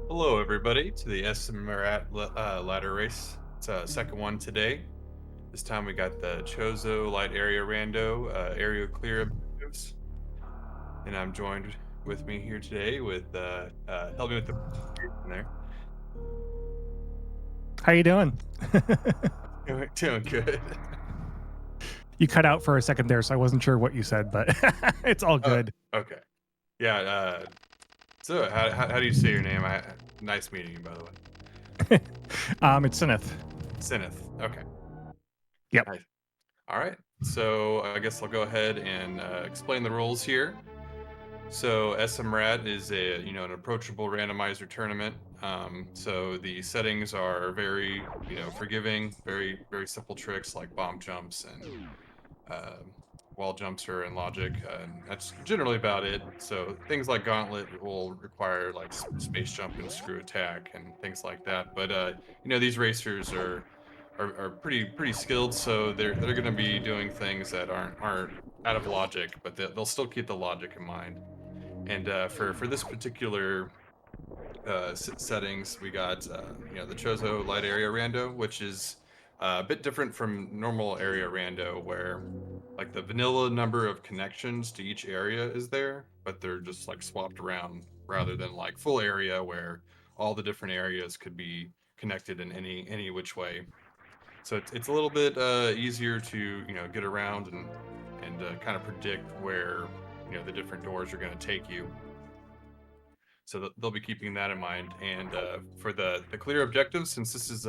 Hello, everybody, to the SMRAT ladder race. It's second one today. This time we got the Chozo light area rando area clear objectives, and I'm joined with me here today with helping with the in there. How you doing? Doing good. You cut out for a second there, so I wasn't sure what you said, but it's all Oh, good. okay. Yeah. So how do you say your name? Nice meeting you, by the way. It's Sineth. Sineth. Okay. Yep. Nice. All right. So I guess I'll go ahead and explain the rules here. So SMRAT is an approachable randomizer tournament. So the settings are very forgiving, very simple tricks like bomb jumps and uh, wall jumps are in logic, and that's generally about it. So things like Gauntlet will require like space jump and screw attack and things like that. But these racers are pretty skilled, so they're going to be doing things that aren't out of logic, but they'll still keep the logic in mind. And for this particular settings, we got the Chozo light area rando, which is a bit different from normal area rando, where like the vanilla number of connections to each area is there, but they're just like swapped around rather than like full area where all the different areas could be connected in any which way. So it's a little bit easier to get around and kind of predict where the different doors are going to take you. So they'll be keeping that in mind. And for the clear objectives, since this is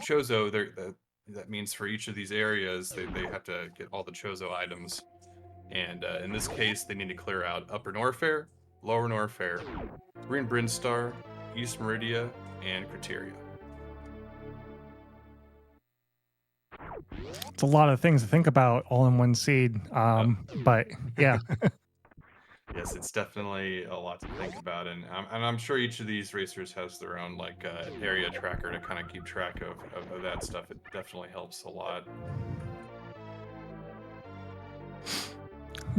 Chozo, that means for each of these areas they have to get all the Chozo items. And in this case, they need to clear out Upper Norfair, Lower Norfair, Green Brinstar, East Meridia, and Criteria. It's a lot of things to think about all in one seed. But yeah, Yes, it's definitely a lot to think about, and I'm sure each of these racers has their own like area tracker to kind of keep track of that stuff. It definitely helps a lot.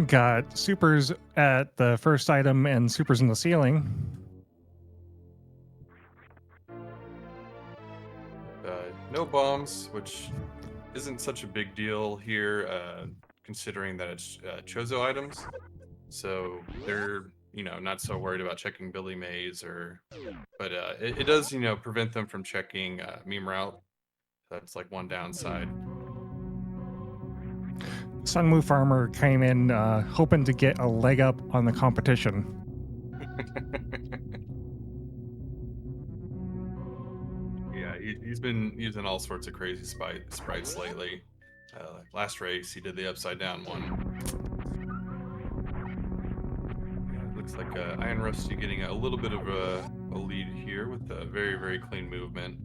got supers at the first item and supers in the ceiling. No bombs, which isn't such a big deal here, considering that it's Chozo items. So they're not so worried about checking Billy Mays but it does prevent them from checking meme route. That's like one downside. Sunwoo Farmer came in hoping to get a leg up on the competition. Yeah, he's been using all sorts of crazy sprites lately. Last race, he did the upside down one. Yeah, it looks like Iron Rusty getting a little bit of a lead here with a very clean movement.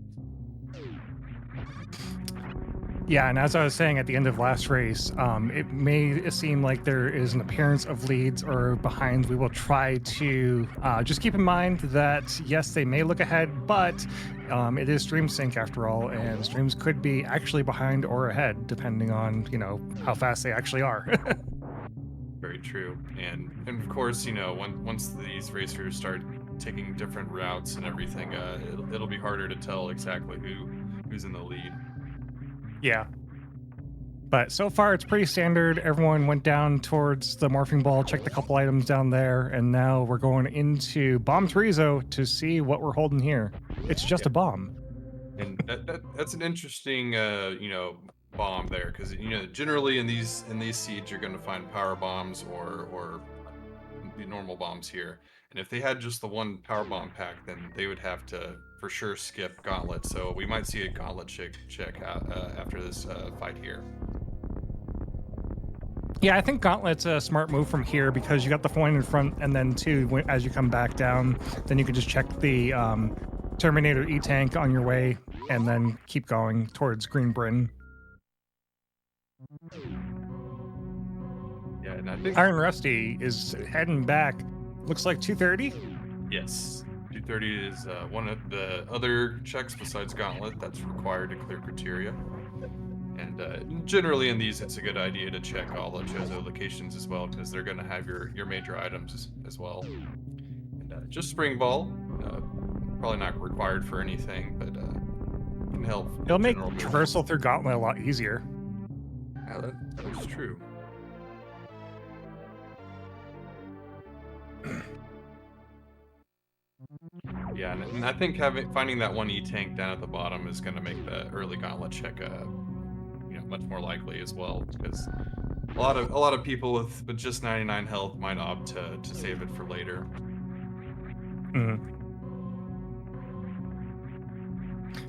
Yeah, and as I was saying at the end of last race, it may seem like there is an appearance of leads or behinds. We will try to just keep in mind that, yes, they may look ahead, but it is stream sync after all, and streams could be actually behind or ahead, depending on, how fast they actually are. Very true. And of course, once these racers start taking different routes and everything, it'll be harder to tell exactly who's in the lead. Yeah. But so far, it's pretty standard. Everyone went down towards the morphing ball, checked a couple items down there, and now we're going into Bomb Chorizo to see what we're holding here. It's just a bomb. And that's an interesting bomb there, because generally in these seeds you're going to find power bombs or the normal bombs here. And if they had just the one power bomb pack, then they would have to for sure skip Gauntlet. So we might see a Gauntlet check out after this fight here. Yeah, I think Gauntlet's a smart move from here because you got the point in front, and then too, as you come back down, then you can just check the Terminator E-Tank on your way, and then keep going towards Green Bryn. Yeah, and I think Iron Rusty is heading back. Looks like 230. yes, 230 is one of the other checks besides Gauntlet that's required to clear criteria. And generally in these, it's a good idea to check all the Chozo locations as well, because they're going to have your major items as well. And just Spring Ball, Uh, Probably not required for anything, but can help It'll in make general movements. traversal through Gauntlet a lot easier. Yeah, that is true. Yeah, and I think finding that one E tank down at the bottom is going to make the early gauntlet check, much more likely as well, because a lot of people with just 99 health might opt to save it for later. Mhm.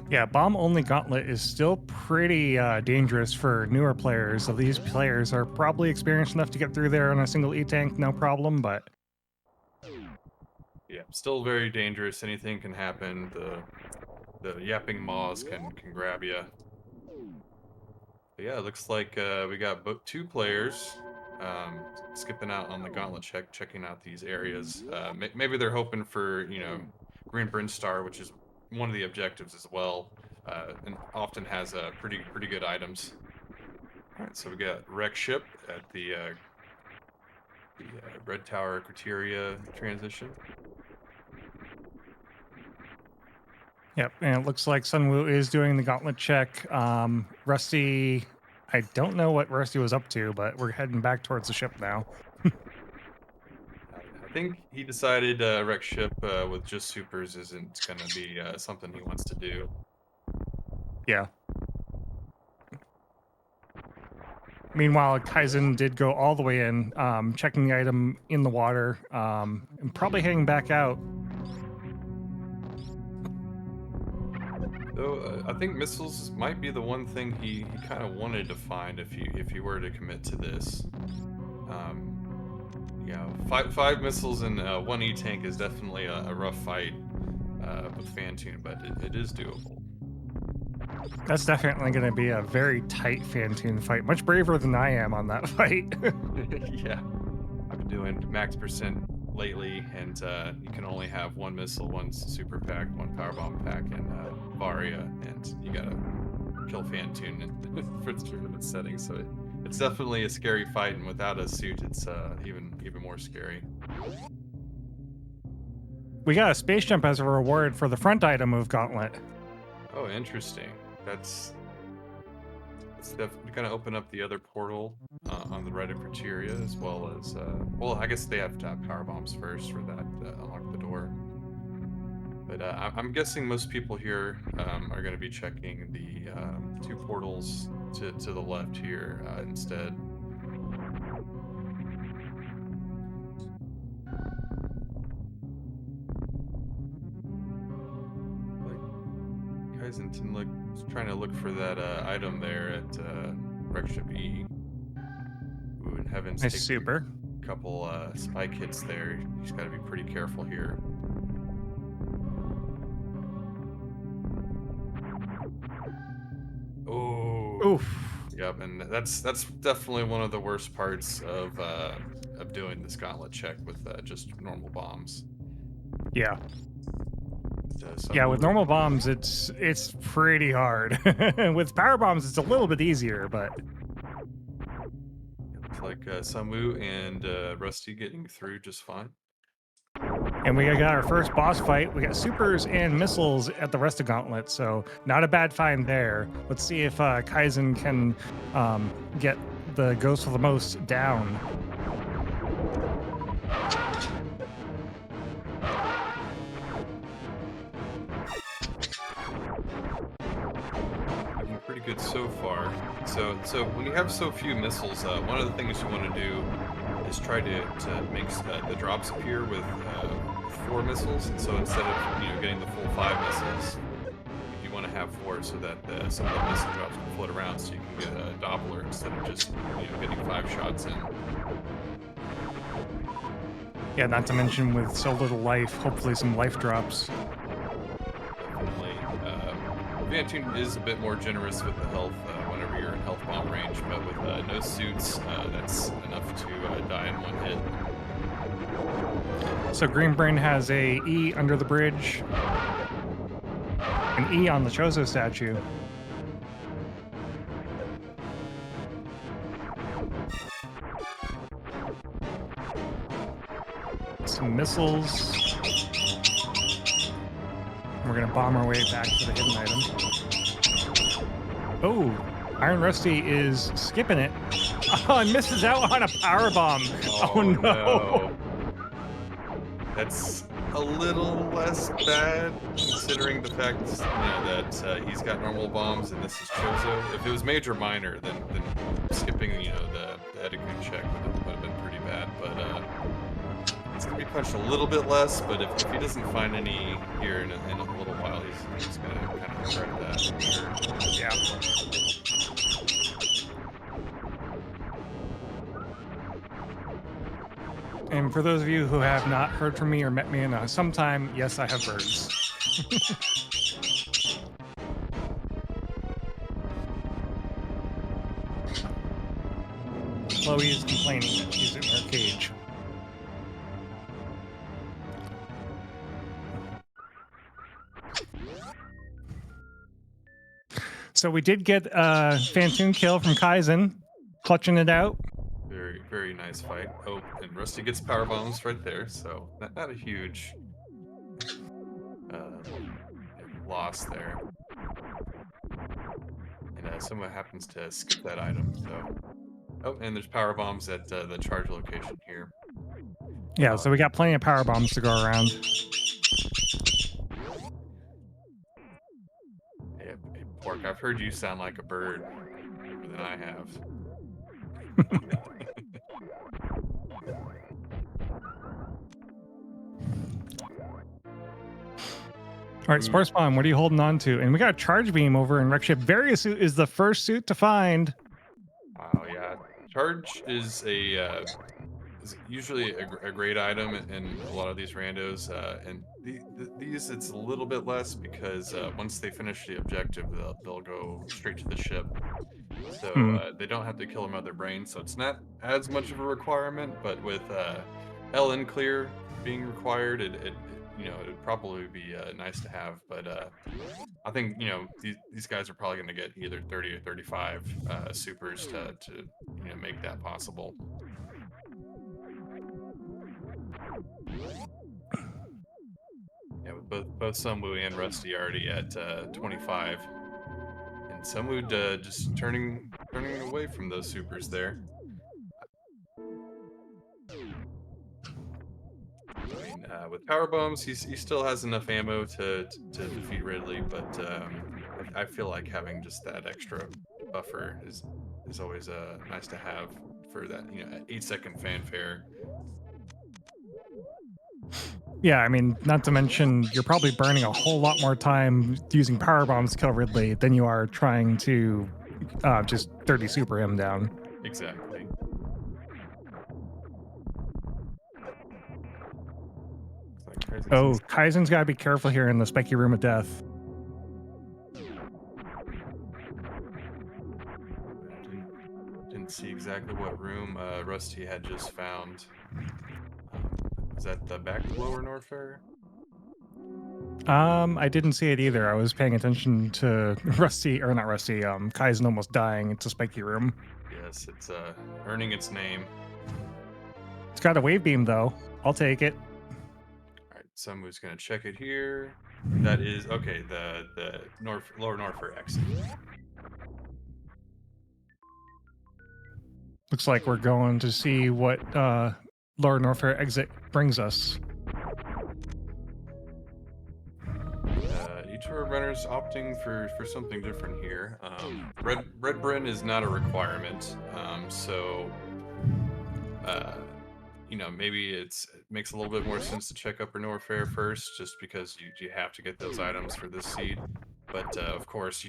Yeah, bomb only gauntlet is still pretty dangerous for newer players. So these players are probably experienced enough to get through there on a single E tank, no problem. But Yeah, still very dangerous. Anything can happen. The yapping maws can grab you. But yeah, it looks like we got two players skipping out on the gauntlet check, checking out these areas. Maybe they're hoping for, Green Brinstar, which is one of the objectives as well, and often has pretty good items. All right, so we got wreck ship at the Red Tower criteria transition. yep, and it looks like Sunwoo is doing the gauntlet check. Rusty, I don't know what Rusty was up to, but we're heading back towards the ship now. I think he decided wreck ship with just supers isn't going to be something he wants to do. Yeah. Meanwhile, Kaizen did go all the way in, checking the item in the water, and probably heading back out. Though I think missiles might be the one thing he kind of wanted to find if he were to commit to this. Yeah, five missiles and one E tank is definitely a rough fight with Fantune, but it is doable. That's definitely going to be a very tight Fantune fight. Much braver than I am on that fight. Yeah, I've been doing max percent lately, and you can only have one missile, one super pack, one power bomb pack, and Varia, and you gotta kill Fantune for the setting. So it's definitely a scary fight, and without a suit, it's even more scary. We got a space jump as a reward for the front item of Gauntlet. Oh, interesting. That's definitely gonna open up the other portal on the right of criteria, as well as well, I guess they have to have power bombs first for that unlock the door. But I'm guessing most people here are going to be checking the two portals to the left here instead. Like Kaizenton is trying to look for that item there at Wreck Ship E. Ooh, and Heaven's Nice taking super. a couple spike hits there. He's got to be pretty careful here. Oh. Oof. Yep, and that's definitely one of the worst parts of doing this gauntlet check with just normal bombs. Yeah. Yeah, with normal bombs, it's pretty hard. With power bombs, it's a little bit easier, but looks like Samu and Rusty getting through just fine. and we got our first boss fight. We got supers and missiles at the rest of Gauntlet, so not a bad find there. Let's see if Kaizen can get the Ghost of the Most down. Looking pretty good so far. So when you have so few missiles, one of the things you want to do is try to make the drops appear with 4 missiles. And so instead of getting the full 5 missiles, you want to have 4 so that some of the missile drops can float around, so you can get a Doppler instead of just getting 5 shots in. Yeah, not to mention with so little life, hopefully some life drops. Definitely. Fantune is a bit more generous with the health whenever you're in health bomb range, but with no suits, that's enough to die in one hit. So Green Brain has a E under the bridge, an E on the Chozo statue. Some missiles. We're gonna bomb our way back to the hidden item. Oh, Iron Rusty is skipping it. Oh, and misses out on a power bomb. Oh Oh no. no. That's a little less bad considering the fact, that he's got normal bombs and this is Chozo. If it was major minor, then skipping, the etiquette check would have been pretty bad. But it's gonna be punched a little bit less. But if he doesn't find any here in a little while, he's gonna kind of regret that for sure. Yeah. And for those of you who have not heard from me or met me in some time, yes, I have birds. Chloe is complaining that she's in her cage. So we did get a Phantom kill from Kaizen, clutching it out. Very, very nice fight. Oh, and Rusty gets power bombs right there, so not a huge uh, loss there. And someone happens to skip that item, so. Oh, and there's power bombs at the charge location here. Yeah, so we got plenty of power bombs to go around. Hey, Pork, I've heard you sound like a bird more than I have. All right, Sports Bomb, what are you holding on to? And we got a Charge Beam over in Wreck Ship. Various Suit is the first suit to find. Wow, yeah. Charge is usually a great item in a lot of these randos, and these it's a little bit less because once they finish the objective, they'll go straight to the ship. So they don't have to kill a mother brain, so it's not as much of a requirement. But with LN clear being required, it'd probably be nice to have. But I think these guys are probably going to get either 30 or 35 supers to make that possible. Yeah, with both Sunwoo and Rusty already at 25, and Sunwoo just turning away from those supers there. I mean, with power bombs, he still has enough ammo to defeat Ridley, but I feel like having just that extra buffer is always nice to have for that 8-second fanfare. Yeah, I mean, not to mention, you're probably burning a whole lot more time using power bombs to kill Ridley than you are trying to just 30 super him down. Exactly. Oh, Kaizen's got to be careful here in the spiky room of death. Didn't see exactly what room Rusty had just found. Is that the back lower Norfair? I didn't see it either. I was paying attention to Kaizen almost dying. It's a spiky room. Yes, it's earning its name. It's got a wave beam though. I'll take it. All right, someone's gonna check it here. That is okay. The lower Norfair exit. Looks like we're going to see what lower Norfair exit brings us. Tour runners opting for something different here. Red Bryn is not a requirement, so maybe it makes a little bit more sense to check Upper Norfair first, just because you have to get those items for this seed. But of course,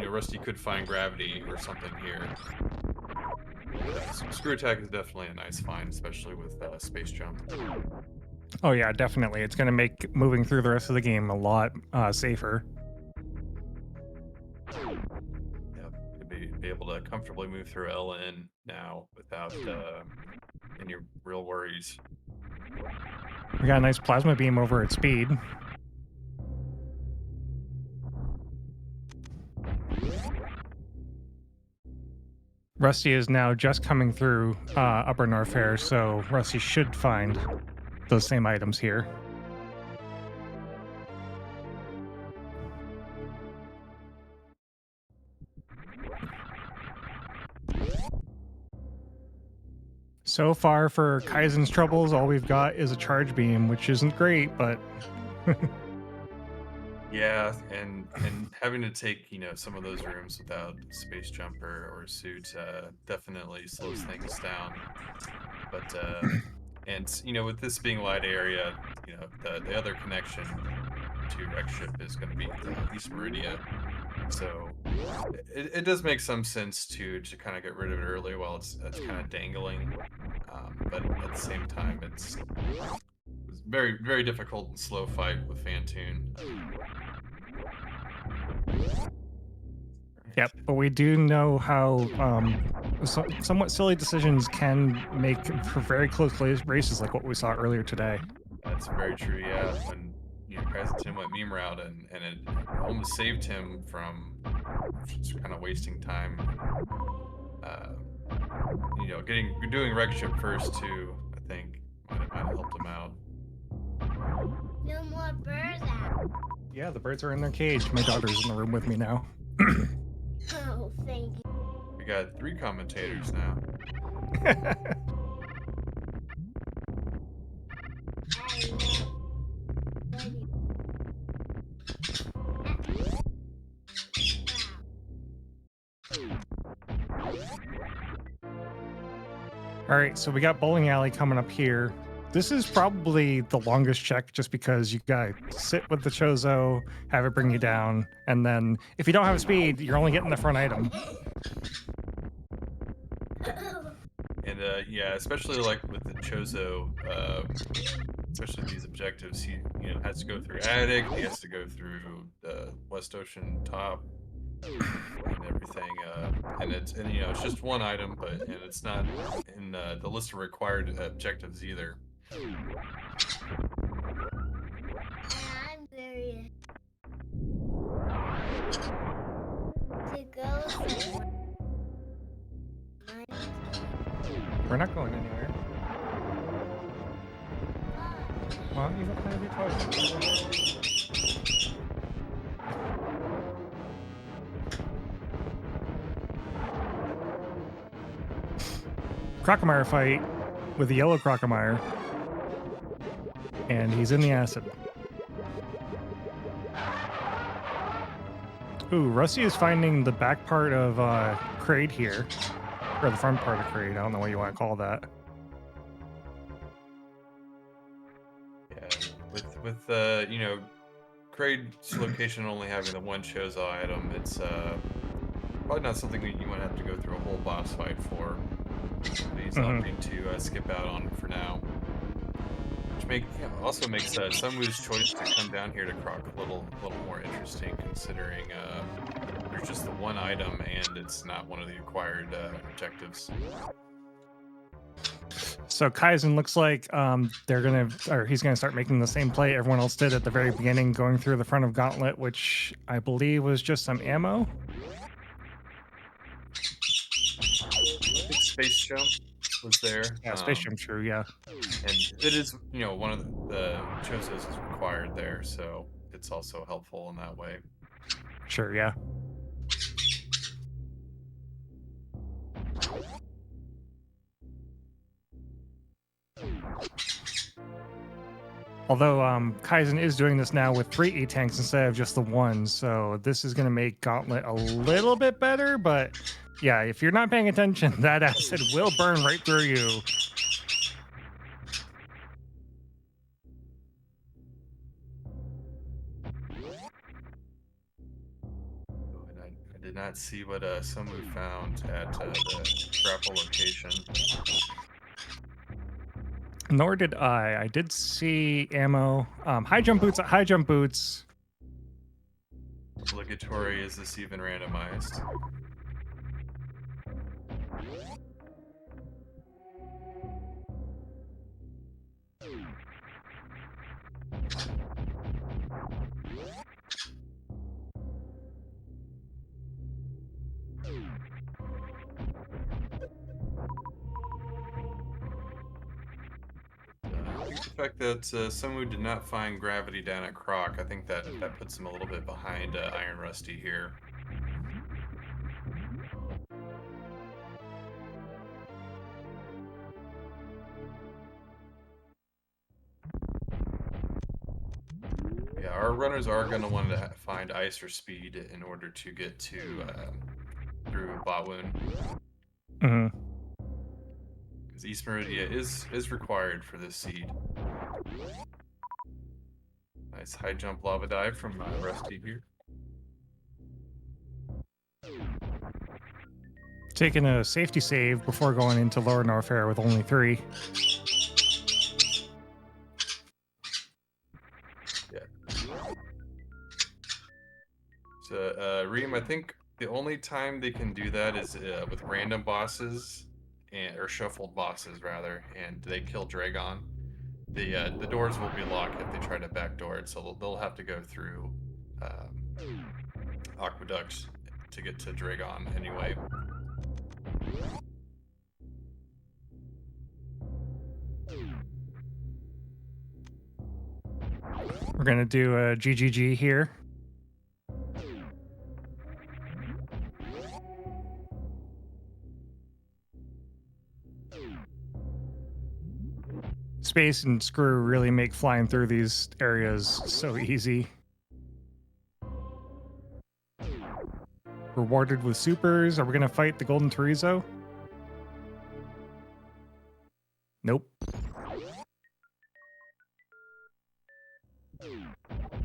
Rusty could find gravity or something here. Screw attack is definitely a nice find, especially with space jump. Oh yeah, definitely. It's going to make moving through the rest of the game a lot safer. Yep, to be able to comfortably move through LN now without any real worries. We got a nice plasma beam over at speed. Rusty is now just coming through Upper Norfair, so Rusty should find those same items here. So far for Kaizen's troubles, all we've got is a charge beam, which isn't great, but Yeah, and having to take, some of those rooms without space jumper or suit definitely slows things down. But and with this being light area, the other connection to Rex ship is going to be East Meridia. So it does make some sense to kind of get rid of it early while it's kind of dangling. But at the same time, it's very very difficult and slow fight with Fantoon. yep. But we do know how somewhat silly decisions can make for very close races, like what we saw earlier today. That's very true. Yeah, when Kaizen went meme route and it almost saved him from just kind of wasting time. Uh, doing Rex ship first too. I think might have helped him out. No more birds out. Yeah, the birds are in their cage. My daughter's in the room with me now. Oh, thank you. We got 3 commentators now. I know. All right, so we got bowling alley coming up here. This is probably the longest check just because you gotta sit with the Chozo, have it bring you down, and then if you don't have speed, you're only getting the front item. And yeah, especially like with the Chozo, especially these objectives, he has to go through attic, he has to go through the West Ocean top and everything. And it's just one item, and it's not in the list of required objectives either. I'm very to go somewhere. We're not going anywhere. Well, you don't have your toys. Crocomire fight with the yellow Crocomire. And he's in the acid. Ooh, Rusty is finding the back part of Kraid here. Or the front part of Kraid. I don't know what you want to call that. Yeah, with Kraid's location only having the one Chozo item, it's probably not something that you want to have to go through a whole boss fight for. But he's opting to skip out on it for now. Which also makes Sunwoo's choice to come down here to Croc a little more interesting, considering there's just the one item and it's not one of the acquired objectives. So Kaizen looks like he's gonna start making the same play everyone else did at the very beginning, going through the front of Gauntlet, which I believe was just some ammo. Space jump was there. Yeah, space jump, true, yeah. And it is, one of the Chozos is required there, so it's also helpful in that way. Sure, yeah. Although Kaizen is doing this now with 3 E-tanks instead of just the one, so this is going to make Gauntlet a little bit better, but yeah, if you're not paying attention, that acid will burn right through you. And I did not see what Sunwoo found at the grapple location. Nor did I. I did see ammo. High jump boots. High jump boots. Obligatory, is this even randomized? The fact that Sunwoo did not find gravity down at Croc, I think that puts him a little bit behind Iron Rusty here. Yeah, our runners are going to want to find ice or speed in order to get to through Botwoon, Hmm. because East Meridia is required for this seed. Nice high jump lava dive from Rusty here. Taking a safety save before going into Lower Norfair with only 3. Yeah. So Reem, I think the only time they can do that is with random bosses or shuffled bosses rather, and they kill Dragon. The doors will be locked if they try to backdoor it, so they'll have to go through Aqueduct to get to Dragon anyway. We're going to do a GGG here. Space and Screw really make flying through these areas so easy. Rewarded with supers. Are we going to fight the Golden Chorizo? Nope.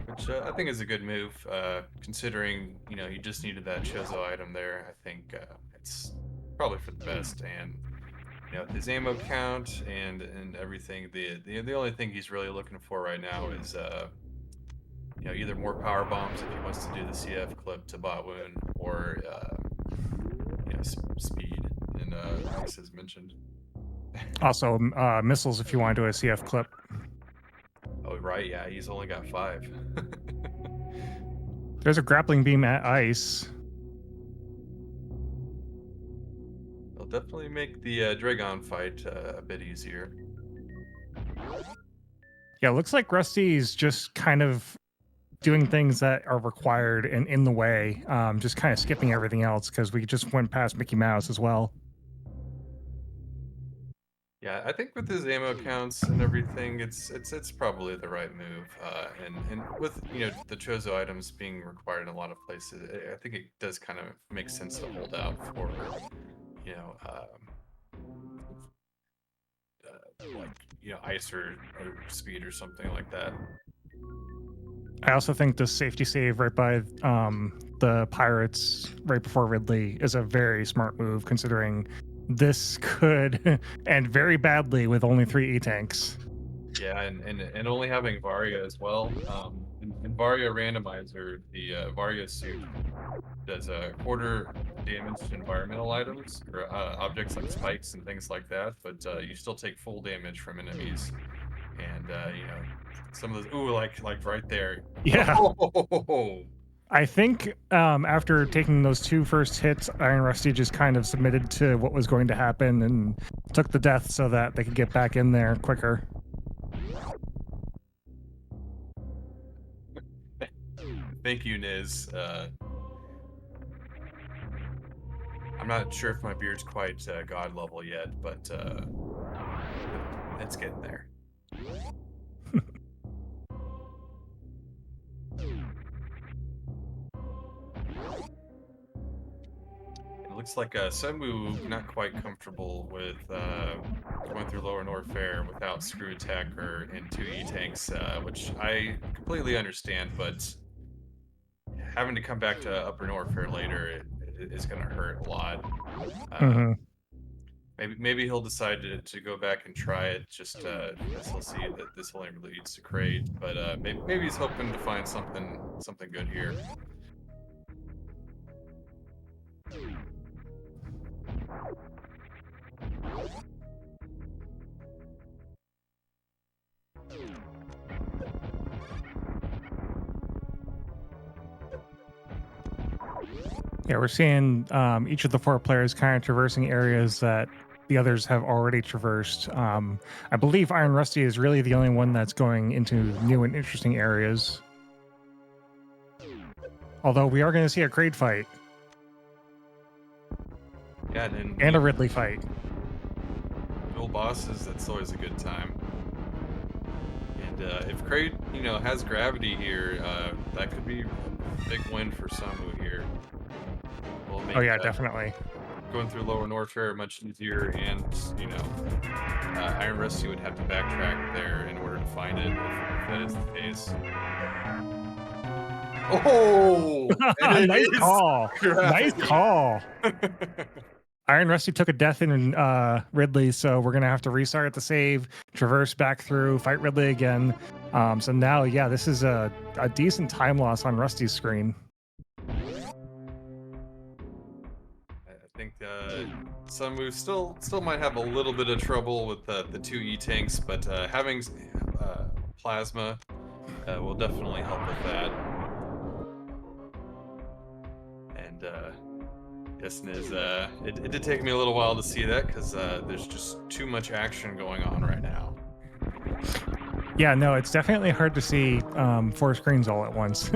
Which I think is a good move, considering, you know, you just needed that Chozo item there. I think it's probably for the best, and you know, his ammo count and everything, the only thing he's really looking for right now is you know, either more power bombs if he wants to do the CF clip to Botwoon, or you know, speed and ice as mentioned. Also, missiles if you want to do a CF clip. Oh right, yeah, he's only got 5. There's a grappling beam at ice. It'll definitely make the Dragon fight a bit easier. Yeah, it looks like Rusty's just kind of doing things that are required and in the way, just kind of skipping everything else because we just went past Mickey Mouse as well. Yeah, I think with his ammo counts and everything, it's probably the right move. And with, you know, the Chozo items being required in a lot of places, I think it does kind of make sense to hold out for, you know, like, you know, ice or speed or something like that. I also think the safety save right by the pirates right before Ridley is a very smart move, considering this could end very badly with only 3 E-tanks. Yeah, and only having Varia as well. In Varia Randomizer, the Varia suit does a quarter damage to environmental items or objects like spikes and things like that, but you still take full damage from enemies. And you know, some of those, ooh, like right there. Yeah. Oh! I think after taking those 2 first hits, Iron Rusty just kind of submitted to what was going to happen and took the death so that they could get back in there quicker. Thank you, Niz. I'm not sure if my beard's quite god level yet, but it's getting there. It looks like Sunwoo not quite comfortable with going through Lower Norfair without Screw Attacker and 2 E-tanks, which I completely understand, but having to come back to Upper Norfair later is going to hurt a lot. Maybe he'll decide to go back and try it, just because he'll see that this only really leads to Kraid, but maybe he's hoping to find something good here. Yeah, we're seeing each of the 4 players kind of traversing areas that the others have already traversed. I believe Iron Rusty is really the only one that's going into new and interesting areas. Although we are going to see a Kraid fight. Yeah, and a Ridley fight. Dual bosses, that's always a good time. And if Kraid, has gravity here, that could be a big win for Samu here. Will Oh make yeah, definitely. going through Lower Norfair much easier, and Iron Rusty would have to backtrack there in order to find it if that is the case. Oh, and it Nice is call. Nice gravity. call. Iron Rusty took a death in Ridley, so we're gonna have to restart the save, traverse back through, fight Ridley again. So now, yeah, this is a decent time loss on Rusty's screen. I think Sunwoo still might have a little bit of trouble with the two E-tanks, but having plasma will definitely help with that. And yes, Niz, it did take me a little while to see that because there's just too much action going on right now. Yeah, no, it's definitely hard to see 4 screens all at once.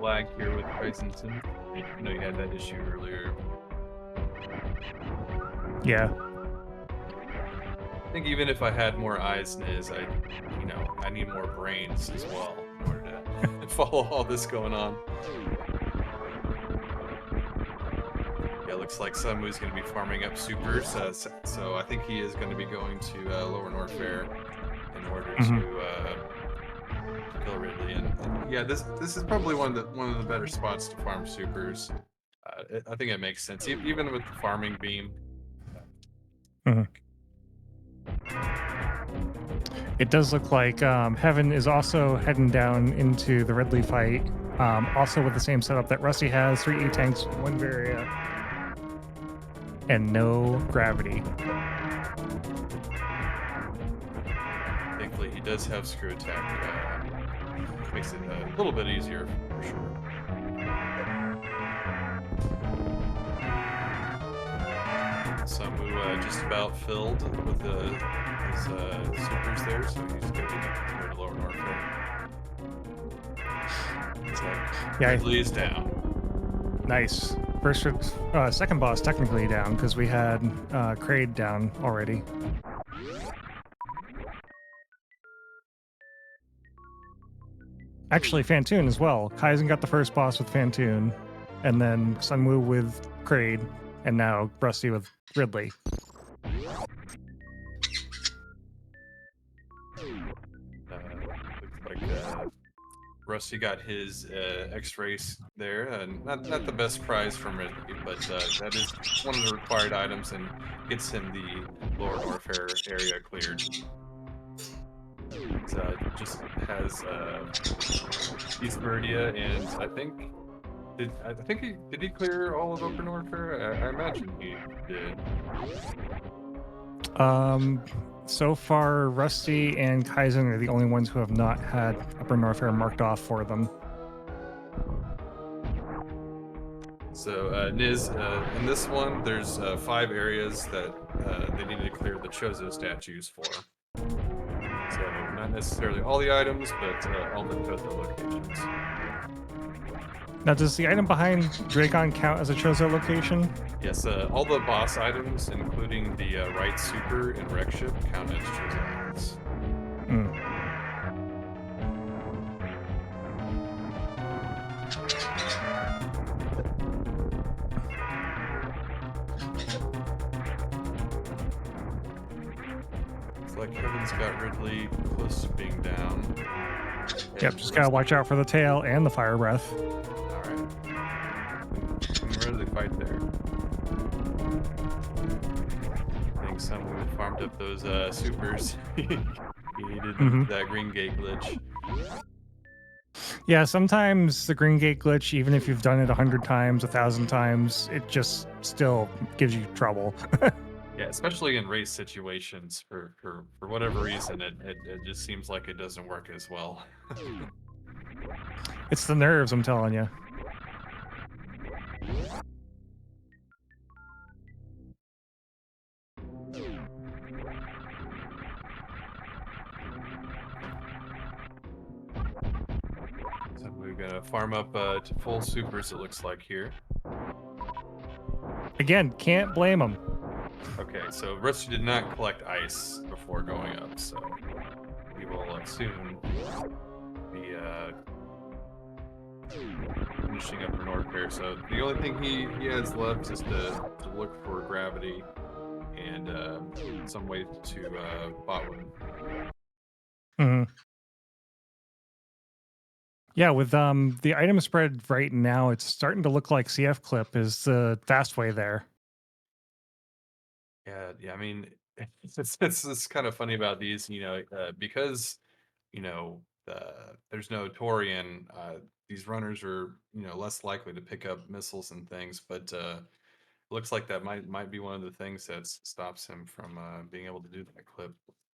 Lag here with Chrysanthemum. I know you had that issue earlier. Yeah. I think even if I had more eyes, Niz, I need more brains as well in order to follow all this going on. Yeah, looks like Sunwoo's going to be farming up supers, so I think he is going to be going to Lower Norfair in order to kill Ridley. And yeah, this is probably one of the better spots to farm supers. I think it makes sense, even with the farming beam. It does look like Heaven is also heading down into the Ridley fight, also with the same setup that Rusty has: 3 E-tanks, 1 Varia, and no gravity. Thankfully, he does have screw attack. Makes it a little bit easier for sure. Samu just about filled with his supers there, so he's going to go to Lower Norfair. So Ridley is down. Nice. Second boss technically down because we had Kraid down already. Actually, Fantoon as well. Kaizen got the first boss with Fantoon, and then Sunwoo with Kraid, and now Rusty with Ridley. Looks like Rusty got his X-rays there, and not the best prize from Ridley, but that is one of the required items and gets him the Lower Norfair area cleared. It just has East Meridia, and I think did he clear all of Upper Norfair? I imagine he did. So far, Rusty and Kaizen are the only ones who have not had Upper Norfair marked off for them. So, Niz, in this one, there's 5 areas that they needed to clear the Chozo statues for. So, not necessarily all the items, but all the Chozo locations. Now, does the item behind Dragon count as a Chozo location? Yes, all the boss items, including the right super and wreck ship, count as Chozo items. Looks like Kevin's got Ridley close to being down. Yep, just gotta watch out for the tail and the fire breath. Alright. Where do they fight there? I think someone farmed up those supers. He needed that green gate glitch. Yeah, sometimes the green gate glitch, even if you've done it 100 times, 1,000 times, it just still gives you trouble. Yeah, especially in race situations, for whatever reason, it just seems like it doesn't work as well. It's the nerves, I'm telling you. we're gonna farm up to full supers, it looks like here. Again, can't blame them. Okay, so Rusty did not collect ice before going up, so he will soon be finishing up for Norfair. So the only thing he has left is to look for gravity and some way to bottom. Mhm. Yeah, with the item spread right now, it's starting to look like CF Clip is the fast way there. Yeah. I mean, it's kind of funny about these, because there's no Tourian. These runners are less likely to pick up missiles and things, but looks like that might be one of the things that stops him from being able to do that clip.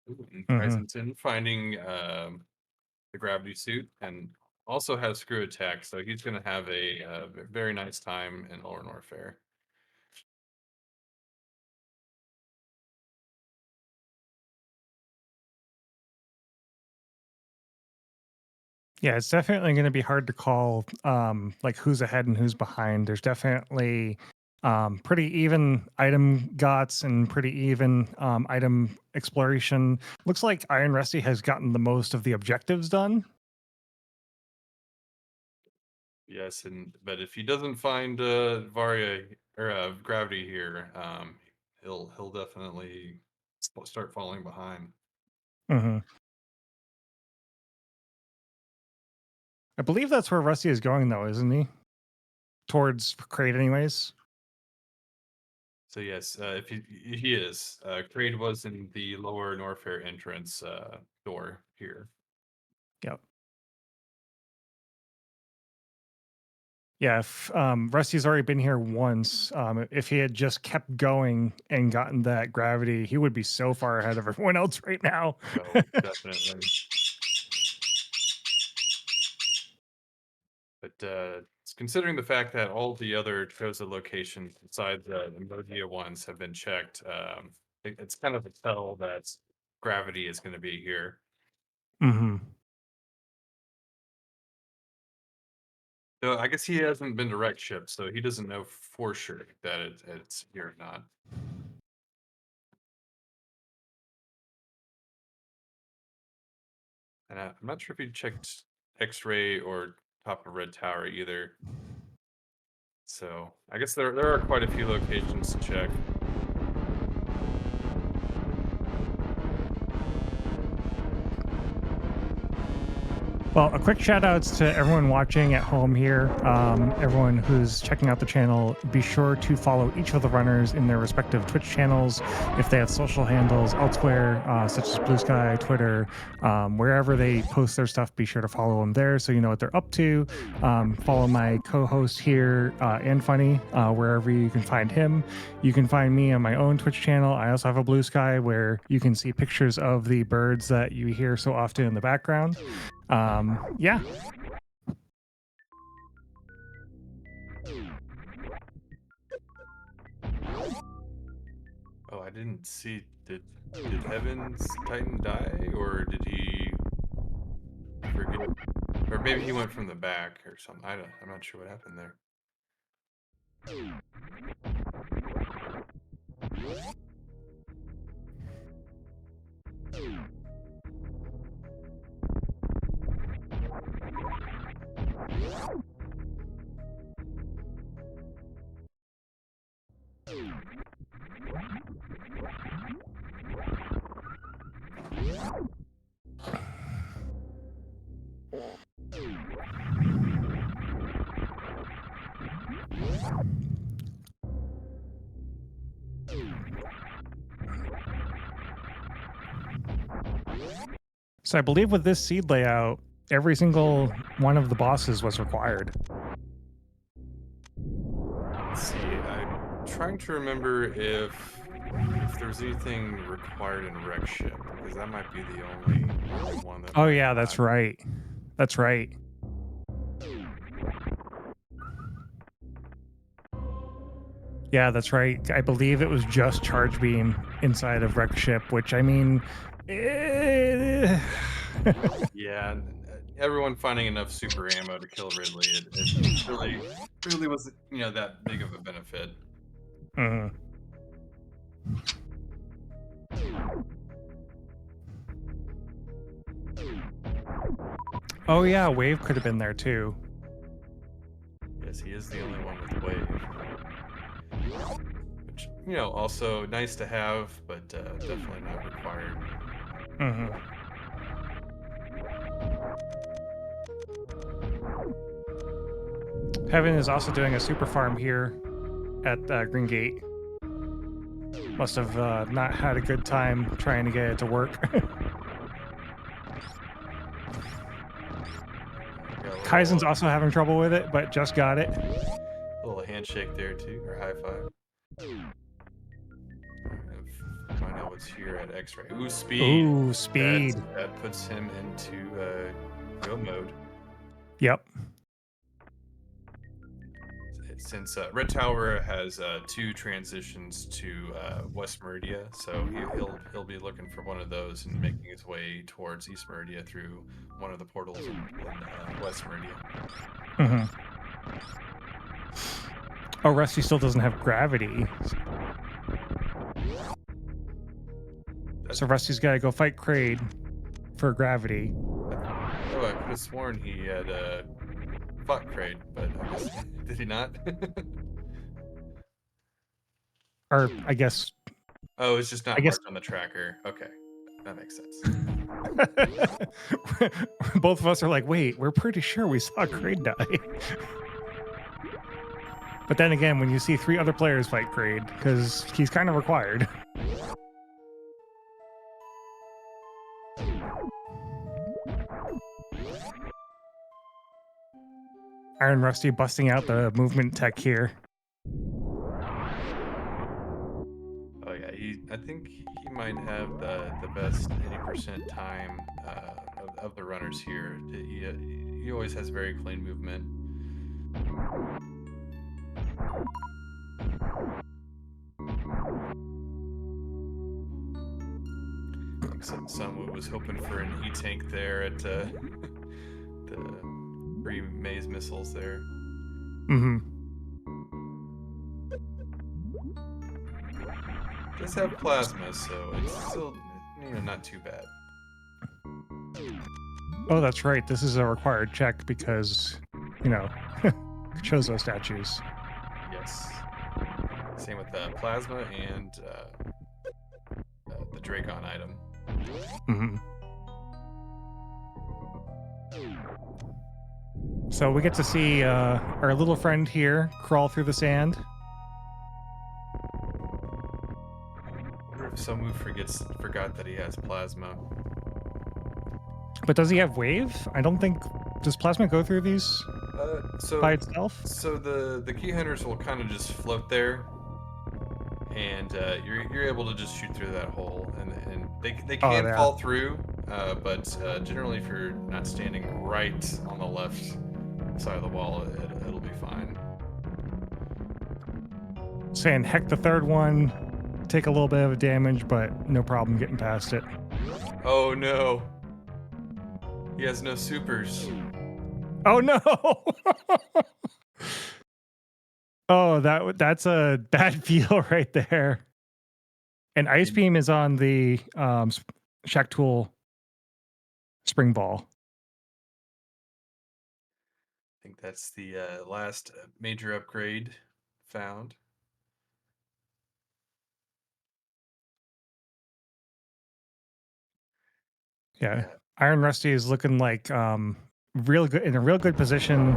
Ooh, and Mhm. Trisenton finding the gravity suit and also has screw attack, so he's going to have a very nice time in Lower Norfair. Yeah, it's definitely going to be hard to call like who's ahead and who's behind. There's definitely pretty even item gots and pretty even item exploration. Looks like Iron Rusty has gotten the most of the objectives done. Yes, but if he doesn't find Varia or gravity here, he'll definitely start falling behind. Hmm. I believe that's where Rusty is going, though, isn't he? Towards Crate, anyways. So yes, if he is, Kraid was in the Lower Norfair entrance door here. Yep. Yeah, if Rusty's already been here once, if he had just kept going and gotten that gravity, he would be so far ahead of everyone else right now. Oh, definitely. But considering the fact that all the other Chozo locations besides the Modia ones have been checked, it's kind of a tell that gravity is going to be here. Hmm. So I guess he hasn't been to wreck ship, so he doesn't know for sure that it's here or not. And I'm not sure if he checked X-ray or top of Red Tower either. So I guess there are quite a few locations to check. Well, a quick shout outs to everyone watching at home here, everyone who's checking out the channel. Be sure to follow each of the runners in their respective Twitch channels. If they have social handles elsewhere, such as Blue Sky, Twitter, wherever they post their stuff, be sure to follow them there so you know what they're up to. Follow my co host here, and Funny, wherever you can find him. You can find me on my own Twitch channel. I also have a Blue Sky where you can see pictures of the birds that you hear so often in the background. Yeah. Oh, I didn't see. Did Evan's Titan die, or did he forget? Or maybe he went from the back or something. I'm not sure what happened there. So I believe with this seed layout, every single one of the bosses was required. Let's see. I'm trying to remember if there's anything required in wreck ship, because that might be the only one that Oh, might yeah, not. that's right. That's right. Yeah, that's right. I believe it was just Charge Beam inside of Wreck Ship, which I mean, Yeah, everyone finding enough super ammo to kill Ridley, it really was that big of a benefit. Mhm. Oh yeah, Wave could have been there too. Yes, he is the only one with wave, which also nice to have, but definitely not required. Mhm. Heaven is also doing a super farm here at Green Gate. Must have not had a good time trying to get it to work. Got a Kaizen's little, also having trouble with it, but just got it. little handshake there too, or high five. Find out what's here at X-ray. Ooh, speed. Ooh, speed. That puts him into go mode. Yep. Since Red Tower has 2 transitions to West Meridia, so he'll be looking for one of those and making his way towards East Meridia through one of the portals in West Meridia. Mm-hmm. Oh, Rusty still doesn't have gravity. So Rusty's got to go fight Kraid for gravity. Oh, I could have sworn he had fought Kraid, but I guess did he not? Or I guess. Oh, it's just not I guess marked on the tracker. Okay, that makes sense. both of us are like, wait, we're pretty sure we saw Kraid die. But then again, when you see 3 other players fight Kraid, because he's kind of required. Iron Rusty busting out the movement tech here. Oh yeah, I think he might have the best 80% time of the runners here. He always has very clean movement. I think someone was hoping for an E-tank there at the 3 maze missiles there. Mm-hmm. Does have plasma, so it's still not too bad. Oh, that's right. This is a required check because, Chozo statues. Yes. Same with the plasma and the Dracon item. Mm-hmm. So we get to see our little friend here crawl through the sand. I wonder if Somu forgot that he has plasma. But does he have wave? I don't think. Does plasma go through these by itself? So the key hunters will kind of just float there, and you're able to just shoot through that hole, and they can yeah. fall through, but generally if you're not standing right on the left side of the wall, it'll be fine. Saying heck the third one, take a little bit of damage, but no problem getting past it. Oh no. He has no supers. Oh no! Oh, that's a bad feel right there. And Ice Beam is on the Shack Tool Spring Ball. I think that's the last major upgrade found. Yeah. Iron Rusty is looking like real good in a real good position.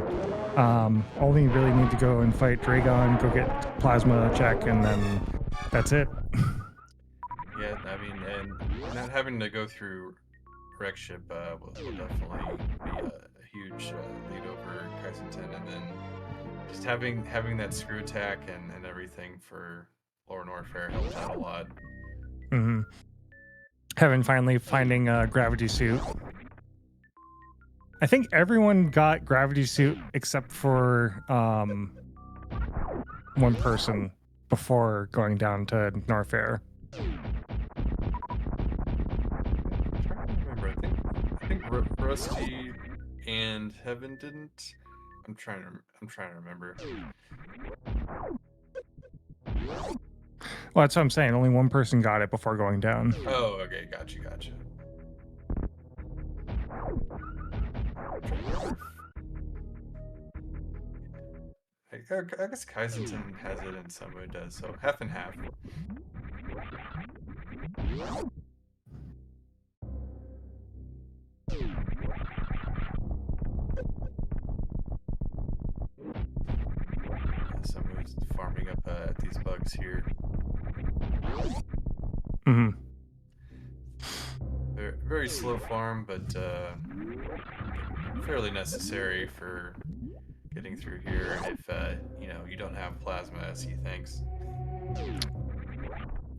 Only really need to go and fight Dragon, go get plasma check, and then that's it. Yeah, I mean, and not having to go through wreck ship will definitely be a huge lead over Kaizenton, and then just having that screw attack and everything for Lower Norfair helps out a lot. Mm-hmm. Heaven finally finding a gravity suit. I think everyone got gravity suit except for one person before going down to Norfair. I'm trying to remember. I think Rusty and Heaven didn't. I'm trying to remember. Well, that's what I'm saying. Only one person got it before going down. Oh, okay, gotcha. I guess Kaizenton has it and Samu does, so half and half. Samu's farming up at these bugs here. Mm-hmm. Very slow farm, but fairly necessary for getting through here if you don't have plasma as he thinks.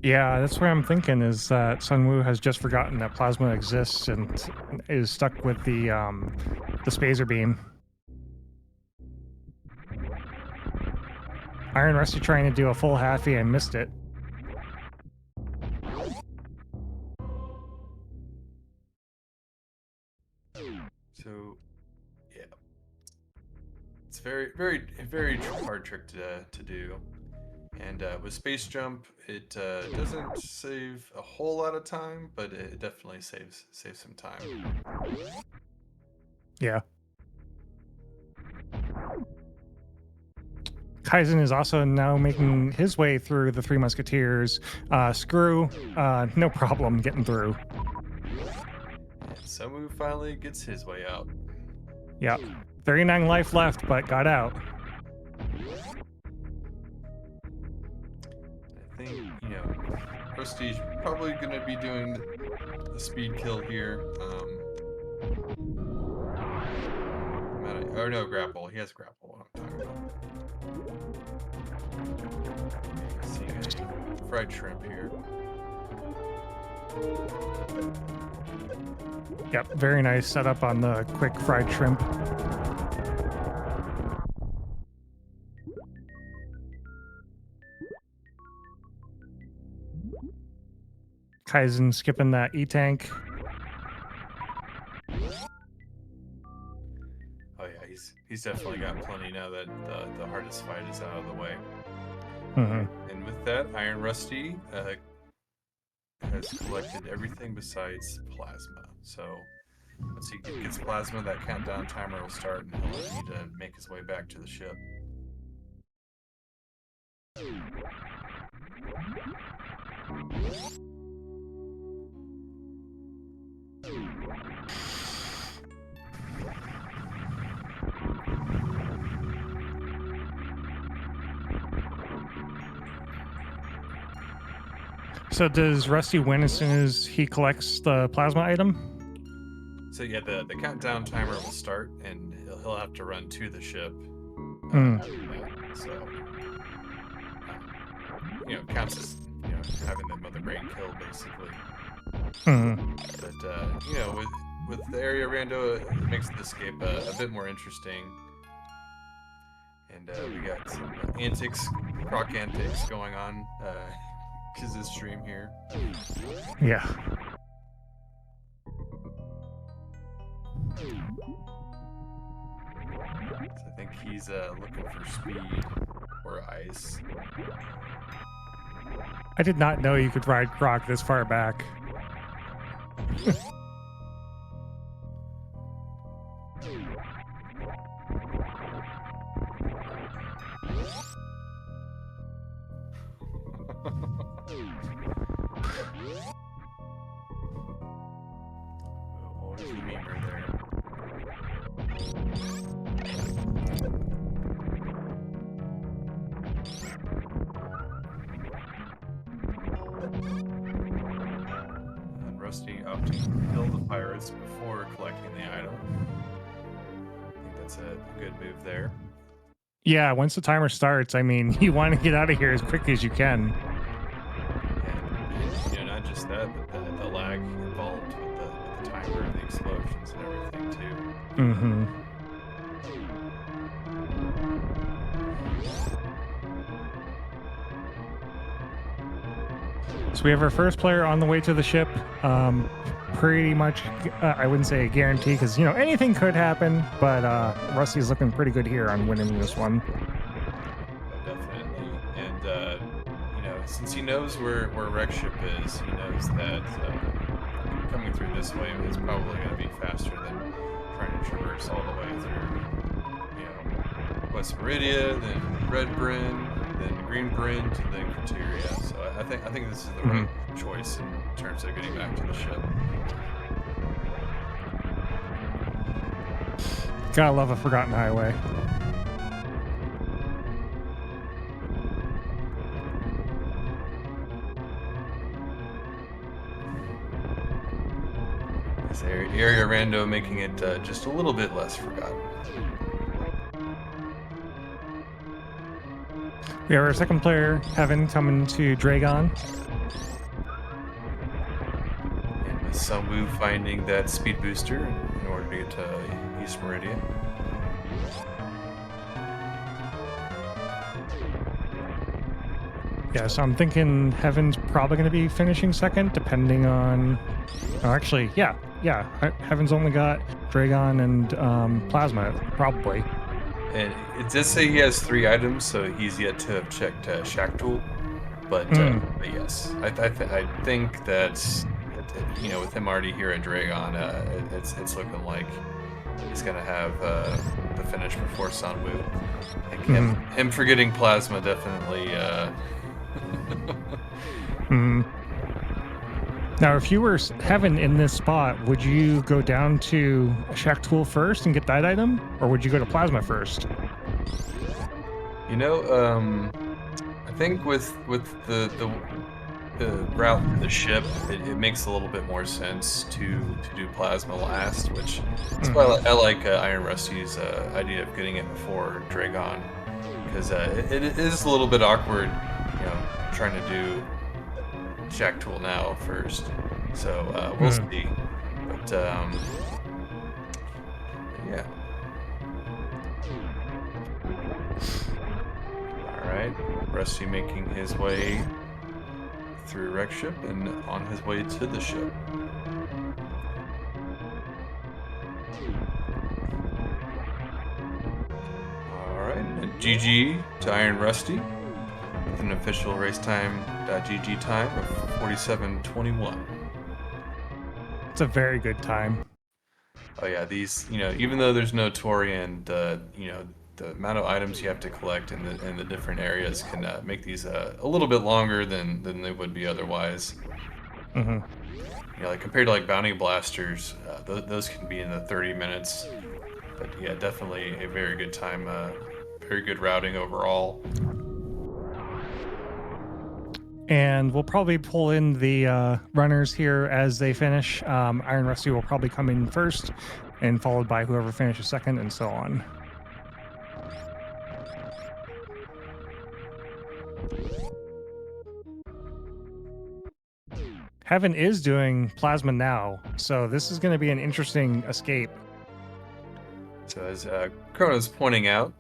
Yeah, that's what I'm thinking is that Sunwoo has just forgotten that plasma exists and is stuck with the spazer beam. Iron Rusty trying to do a full halfie and missed it. So, yeah, it's very hard trick to do. And with Space Jump, it doesn't save a whole lot of time, but it definitely saves some time. Yeah. Kaizen is also now making his way through the Three Musketeers. Screw, no problem getting through. And Samu finally gets his way out. Yeah. 39 life left, but got out. I think, Rusty's probably going to be doing the speed kill here. Or no, grapple. He has grapple. What I'm talking about. See a fried shrimp here. Yep, very nice setup on the quick fried shrimp. Kaizen skipping that E-tank. Oh yeah, he's definitely got plenty now that the hardest fight is out of the way. Mm-hmm. And with that, Iron Rusty has collected everything besides plasma. So once he gets plasma, that countdown timer will start, and he'll need to make his way back to the ship. So does Rusty win as soon as he collects the plasma item? So yeah, the countdown timer will start, and he'll have to run to the ship. Mm. After that. So counts as having the mother brain kill basically. Mm. But with the area Rando, it makes the escape a bit more interesting. And we got some croc antics going on. Kiz's stream here. Yeah. So I think he's looking for speed or ice. I did not know you could ride Croc this far back. Always the memer there. And Rusty opting to kill the pirates before collecting the item. I think that's a good move there. Yeah, once the timer starts, I mean, you want to get out of here as quickly as you can. And not just that, but the lag involved with the timer and the explosions and everything too. Mm-hmm. So we have our first player on the way to the ship. pretty much, I wouldn't say a guarantee because, anything could happen, but Rusty's looking pretty good here on winning this one. Oh, definitely. And since he knows where Wreck Ship is, he knows that coming through this way is probably going to be faster than trying to traverse all the way through, West Meridia, then Red Bryn, then Green Bryn, to then Criteria. So I think this is the right choice in terms of getting back to the ship. Gotta love a forgotten highway. This area Rando making it just a little bit less forgotten. We have our second player, Heaven, coming to Dragon. And with Sunwoo finding that speed booster in order to get to East Meridian. Yeah, so I'm thinking Heaven's probably going to be finishing second, depending on... Oh, actually, yeah. Heaven's only got Dragon and Plasma, probably. And it does say he has 3 items, so he's yet to have checked Shack Tool. But yes, I think that with him already here at Dragon, it's looking like he's gonna have the finish before Sunwoo. I think him forgetting Plasma definitely. Now, if you were Heaven in this spot, would you go down to Shack Tool first and get that item, or would you go to Plasma first? I think with the route to the ship, it makes a little bit more sense to do Plasma last, which is why I like Iron Rusty's idea of getting it before Dragon, because it is a little bit awkward, trying to do Shack Tool now first. So we'll see. But yeah. Alright, Rusty making his way through Wreck Ship and on his way to the ship. Alright, GG to Iron Rusty with an official race time GG time of 47:21. It's a very good time. Oh yeah, these even though there's no Tourian, the amount of items you have to collect in the different areas can make these a little bit longer than they would be otherwise. Like compared to like bounty blasters, those can be in the 30 minutes. But yeah, definitely a very good time, very good routing overall. And we'll probably pull in the runners here as they finish. Iron Rusty will probably come in first, and followed by whoever finishes second, and so on. Heaven is doing Plasma now, so this is going to be an interesting escape. So as Chrono's pointing out,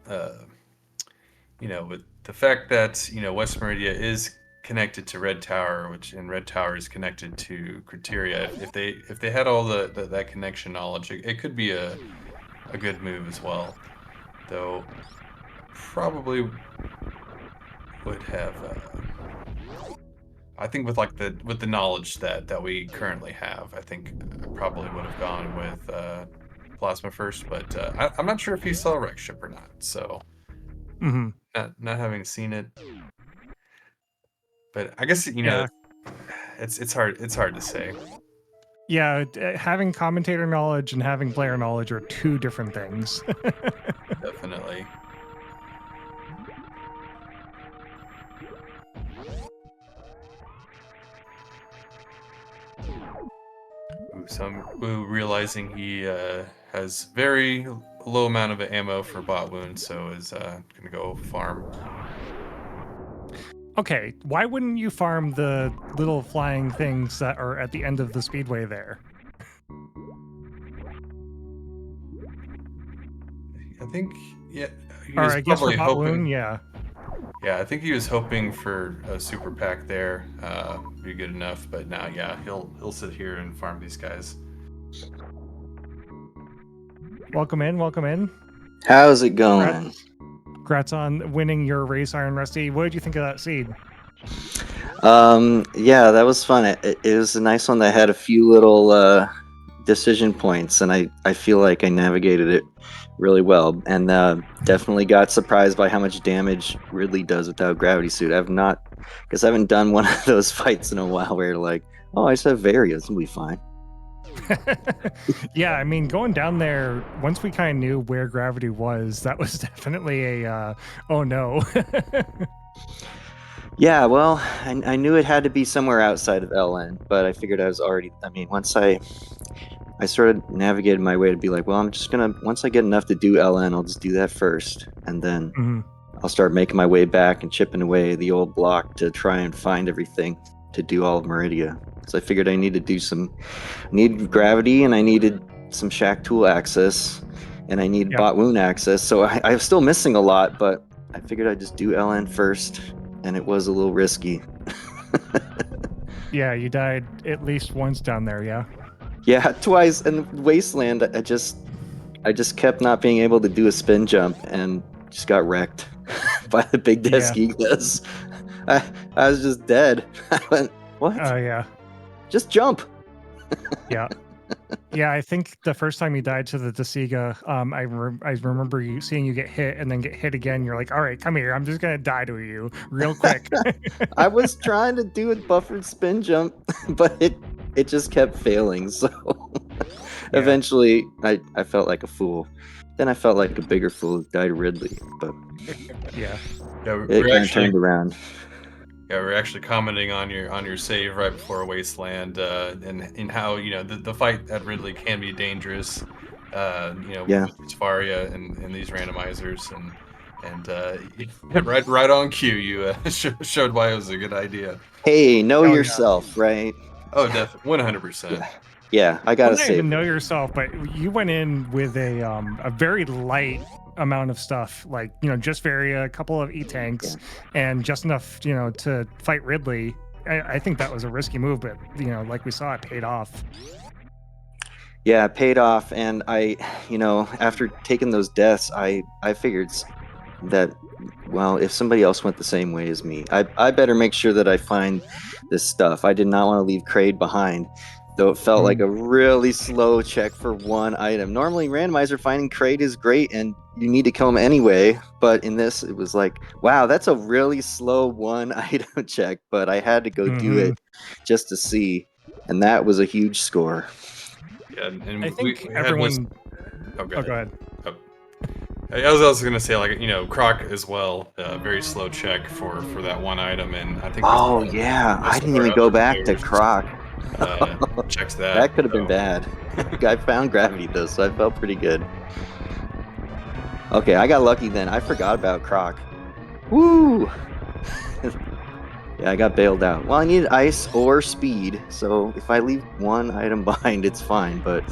with the fact that West Meridia is connected to Red Tower, and Red Tower is connected to Criteria. If they had all that connection knowledge, it could be a good move as well. Though probably would have. I think with the knowledge that we currently have, I think I probably would have gone with Plasma first. But I'm not sure if he saw Wreck Ship or not. So not having seen it. But I guess it's hard to say. Yeah, having commentator knowledge and having player knowledge are two different things. Definitely. Sunwoo realizing he has very low amount of ammo for bot wounds, so is gonna go farm. Okay, why wouldn't you farm the little flying things that are at the end of the speedway there? I think, yeah. Or I guess for bot wound, yeah. Yeah, I think he was hoping for a super pack there. Be good enough, but now, yeah, he'll sit here and farm these guys. Welcome in, welcome in. How's it going? Congrats on winning your race, Iron Rusty. What did you think of that seed? Yeah, that was fun. It was a nice one that had a few little decision points, and I feel like I navigated it really well, and definitely got surprised by how much damage Ridley does without gravity suit. Because I haven't done one of those fights in a while where like, oh, I just have variants, it'll be fine. Yeah, I mean, going down there, once we kind of knew where gravity was, that was definitely a, oh no. Yeah, well, I knew it had to be somewhere outside of LN, but I figured I was already. I mean, once I sort of navigated my way to be like, well, I'm just gonna once I get enough to do LN, I'll just do that first, and then Mhm. I'll start making my way back and chipping away the old block to try and find everything to do all of Meridia. So I figured I needed to do needed gravity, and I needed some Shack tool access, and I needed Yep. bot wound access. So I'm still missing a lot, but I figured I'd just do LN first, and it was a little risky. Yeah, you died at least once down there, yeah? Yeah, twice in Wasteland. I just kept not being able to do a spin jump and just got wrecked by the big Yeah. Deskigas. I was just dead. I went, what? Oh, yeah. Just jump. Yeah. Yeah, I think the first time you died to the Desiga, I remember seeing you get hit and then get hit again. You're like, all right, come here. I'm just going to die to you real quick. I was trying to do a buffered spin jump, but it just kept failing. So Yeah. eventually I felt like a fool. Then I felt like a bigger fool who died to Ridley, but Yeah. Yeah, it kind of turned around. Yeah, we're actually commenting on your save right before Wasteland, and how the fight at Ridley can be dangerous, Yeah. with Faria and these randomizers, and right on cue, you showed why it was a good idea. Hey, know Oh, yeah. yourself, right? Oh, definitely, 100%. Yeah, I Well, gotta not say, even know yourself, but you went in with a very light amount of stuff, like just Varia, a couple of E-tanks, and just enough to fight Ridley. I think that was a risky move, but like we saw, it paid off. yeah, it paid off, and after taking those deaths, I figured that, well, if somebody else went the same way as me, I better make sure that I find this stuff. I did not want to leave Kraid behind, though it felt like a really slow check for one item. Normally, randomizer finding Kraid is great, and you need to kill him anyway, but in this, it was like, wow, that's a really slow one item check, but I had to go do it just to see, and that was a huge score. Yeah, and I we think had this. everyone. Oh, go Oh, ahead. go ahead. Oh. I was also gonna say, like, Croc as well, very slow check for that one item, and I think Oh yeah, I most of didn't our even go other back to players, Croc. checks that. That could have been so. bad. I found gravity though, so I felt pretty good. Okay, I got lucky then. I forgot about Croc. Woo! Yeah, I got bailed out. Well, I needed ice or speed, so if I leave one item behind, it's fine. But,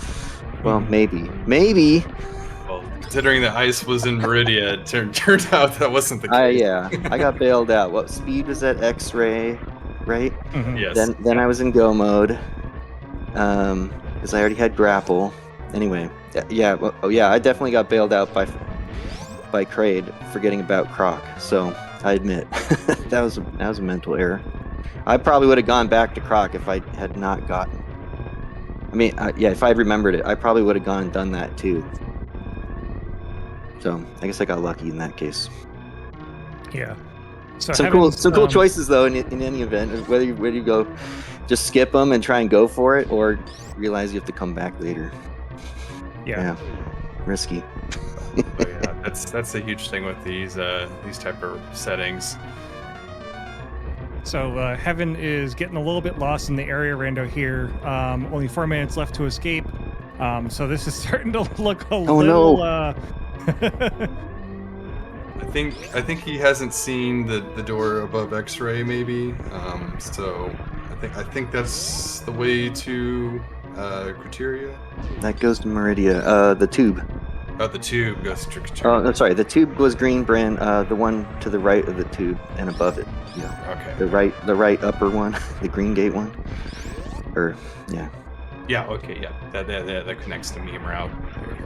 well, maybe. Well, considering the ice was in Meridia, it turned out that wasn't the case. Yeah, I got bailed out. What speed was that? X-ray, right? Yes. Then I was in go mode, because I already had grapple. Anyway, yeah. Oh yeah, I definitely got bailed out by Kraid, forgetting about Croc. So I admit that was a mental error. I probably would have gone back to Croc if I had not gotten. I mean, yeah, if I remembered it, I probably would have gone and done that too. So I guess I got lucky in that case. Yeah. So some cool choices though. In any event, whether you go, just skip them and try and go for it, or realize you have to come back later. Yeah, risky. Oh, yeah, that's a huge thing with these type of settings. So Heaven is getting a little bit lost in the area, Rando here. Only 4 minutes left to escape. So this is starting to look a little. No. I think he hasn't seen the door above X-ray, maybe. So I think that's the way to Criteria. That goes to Meridia. The tube. Oh, the tube goes trick or Oh, treat. no, sorry. The tube was green, Bran. The one to the right of the tube and above it. Yeah. Okay. The right upper one, the green gate one. Or yeah. Yeah. Okay. Yeah. That connects to meme route.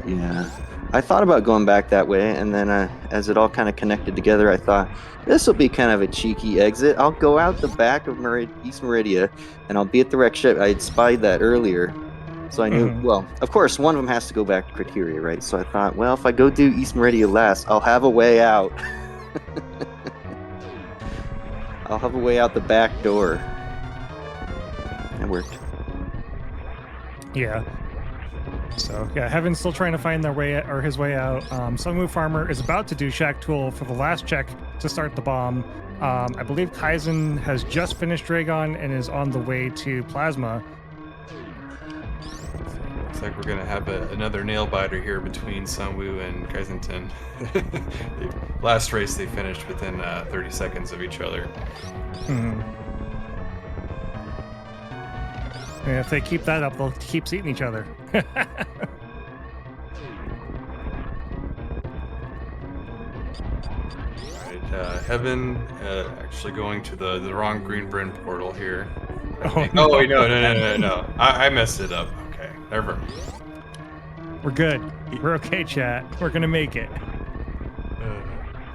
Yeah. I thought about going back that way, and then as it all kind of connected together, I thought this will be kind of a cheeky exit. I'll go out the back of East Meridia, and I'll be at the wreck ship. I had spied that earlier, so I knew. Mhm. Well, of course, one of them has to go back to Criteria, right? So I thought, well, if I go do East Meridia last, I'll have a way out. I'll have a way out the back door. That worked. Yeah. So yeah, Heaven's still trying to find their way or his way out. Sunwoo Farmer is about to do Shack Tool for the last check to start the bomb. I believe Kaizen has just finished Dragon and is on the way to Plasma. Looks like we're gonna have another nail biter here between Sunwoo and Kaizenten. Last race they finished within 30 seconds of each other. Mhm. And if they keep that up, they'll keep eating each other. Right, Heaven actually going to the wrong Green Bryn portal here. Oh, Oh wait, no. I messed it up. Okay, never mind. We're good. We're okay, chat. We're gonna make it.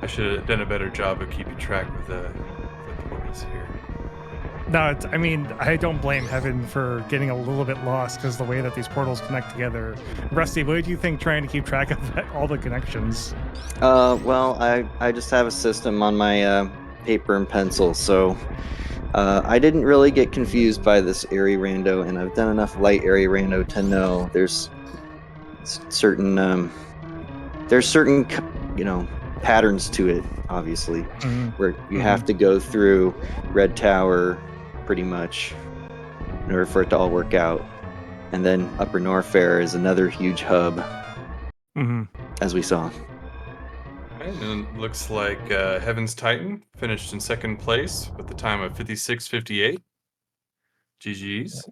I should have done a better job of keeping track with the portals here. No, I mean, I don't blame Heaven for getting a little bit lost because the way that these portals connect together. Rusty, what do you think trying to keep track of all the connections? Well, I just have a system on my paper and pencil, so I didn't really get confused by this area rando, and I've done enough light area rando to know there's certain patterns to it, obviously, Mhm. where you have to go through Red Tower pretty much in order for it to all work out, and then Upper Norfair is another huge hub, Mm-hmm. as we saw. And it looks like Heaven's Titan finished in second place with the time of 56:58. GG's.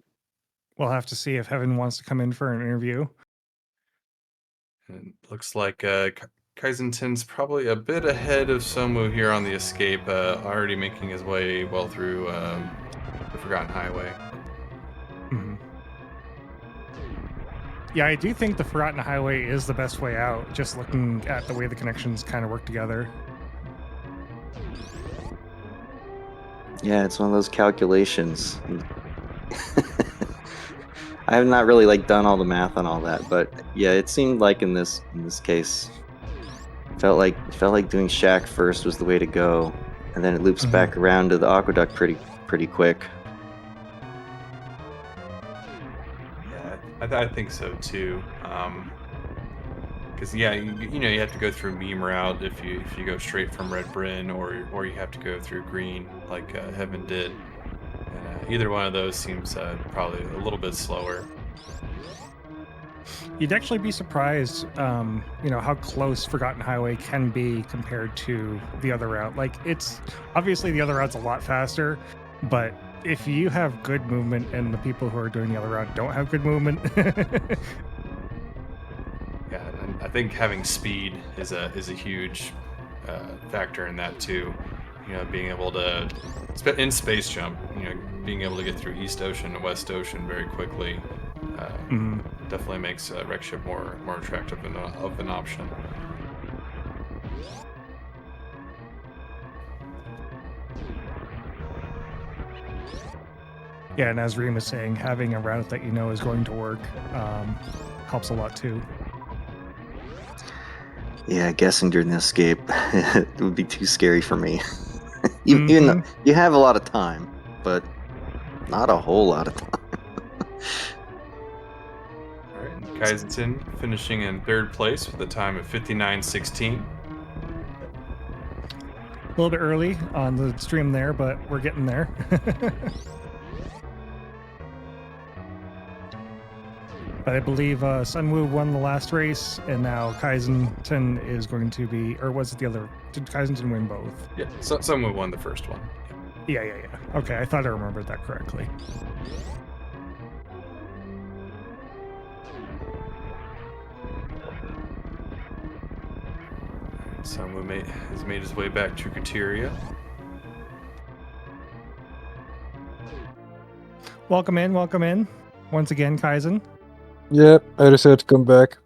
We'll have to see if Heaven wants to come in for an interview. And it looks like Kaizenten's probably a bit ahead of Somu here on the escape, already making his way well through the Forgotten Highway. Mm-hmm. Yeah, I do think the Forgotten Highway is the best way out, just looking at the way the connections kind of work together. Yeah, it's one of those calculations. I have not really done all the math on all that, but yeah, it seemed like in this case, felt like doing Shack first was the way to go, and then it loops Mhm. back around to the aqueduct pretty quick. Yeah, I think so too. Because yeah, you have to go through meme route if you go straight from Red Bryn, or you have to go through green like Heaven did. And either one of those seems probably a little bit slower. You'd actually be surprised, how close Forgotten Highway can be compared to the other route. Like, it's obviously the other route's a lot faster, but if you have good movement and the people who are doing the other route don't have good movement, Yeah, and I think having speed is a huge factor in that too. Being able to in space jump, being able to get through East Ocean and West Ocean very quickly definitely makes wreck ship more attractive of an option. yeah, and as Reem is saying, having a route that you know is going to work helps a lot too. Yeah, guessing during the escape it would be too scary for me. Even though you have a lot of time, but not a whole lot of time. All right, Kaizenten finishing in third place with a time of 59:16. A little bit early on the stream there, but we're getting there. But I believe Sunwoo won the last race, and now Kaizenten is going to be, or was it the other? Did Kaizenten win both? Yeah, someone won the first one. Yeah. Okay, I thought I remembered that correctly. Someone has made his way back to Kateria. Welcome in, welcome in. Once again, Kaizen. Yep, I just had to come back.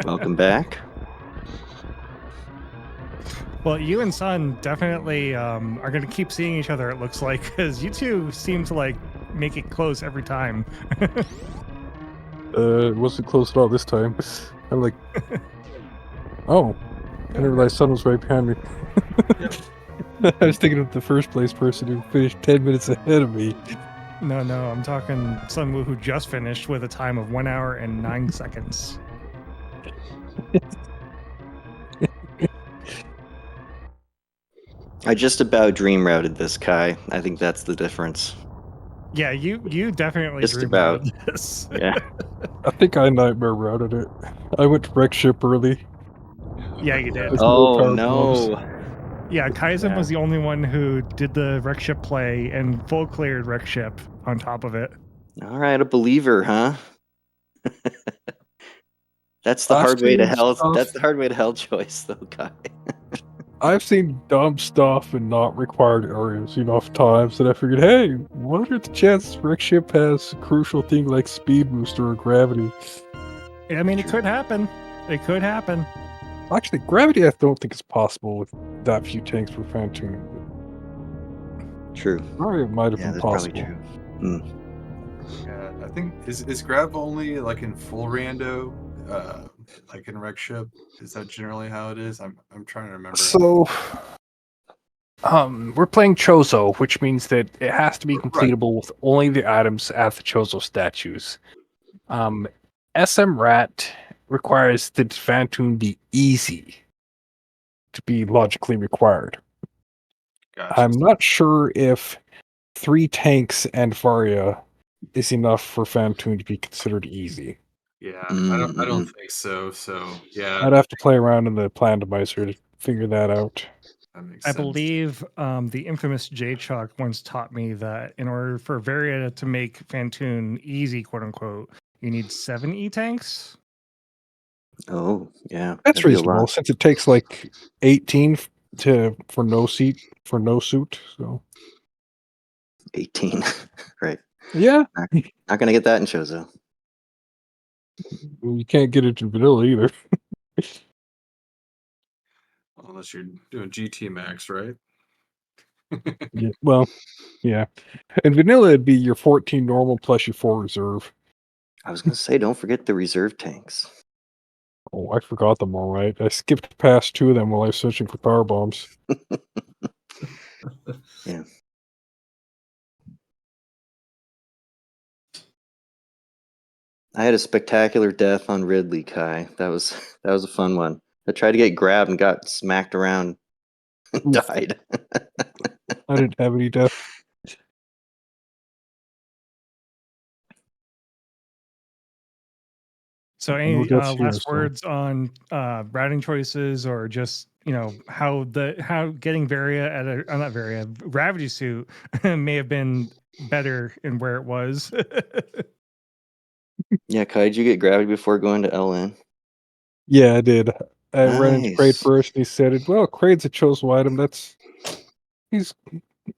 Welcome back. Well, you and Sun definitely are going to keep seeing each other, it looks like, because you two seem to like make it close every time. It wasn't close at all this time. I'm like, oh, I didn't realize Sun was right behind me. I was thinking of the first place person who finished 10 minutes ahead of me. No, I'm talking Sunwoo, who just finished with a time of 1 hour and 9 seconds. I just about dream routed this, Kai. I think that's the difference. Yeah, you definitely Just dream about. routed this. Yeah. I think I nightmare routed it. I went to wreck ship early. Yeah, you did. With Oh power bombs. no. Yeah, Kaizen Yeah. was the only one who did the wreck ship play and full cleared wreck ship on top of it. All right, a believer, huh? That's the I've hard way to seen hell. stuff. That's the hard way to hell choice, though, Kai. I've seen dumb stuff in not required areas enough times that I figured, hey, what are the chances wreck ship has a crucial thing like speed booster or gravity? I mean, it could happen. It could happen. Actually, gravity I don't think is possible with that few tanks per Phantom. True. Or it might have Yeah, been that's probably possible. true. Yeah, I think is Grav only like in full rando, like in Wreck Ship? Is that generally how it is? I'm trying to remember. So, we're playing Chozo, which means that it has to be Right. completable with only the items at the Chozo statues. SMRAT requires the Phantom be easy to be logically required. Gotcha. I'm not sure if 3 tanks and Varia is enough for Phantom to be considered easy. Yeah, I Mm-hmm. don't think so. So yeah, I'd have to play around in the Plandomizer to figure that out. that makes I sense. believe the infamous J Chuck once taught me that in order for Varia to make Phantoon easy, quote unquote, you need 7 E tanks. Oh, yeah. That's That'd be a reasonable lot. since it takes like 18 for no suit. So 18. Right. yeah, Not gonna get that in Chozo. You can't get it in vanilla either. Unless you're doing GT Max, right? Yeah, well, yeah. In vanilla, it'd be your 14 normal plus your 4 reserve. I was gonna say, don't forget the reserve tanks. Oh, I forgot them all right. I skipped past 2 of them while I was searching for power bombs. Yeah. I had a spectacular death on Ridley, Kai. That was a fun one. I tried to get grabbed and got smacked around and Oof. died. I didn't have any death. So, No any deaths here, last so. words on routing choices, or just how getting Varia at a not Varia Gravity Suit may have been better in where it was. Yeah, Kai, did you get gravity before going to LN? Yeah, I did. I ran into Kraid Nice. first, and he said, well, Kraid's a chosen item. He's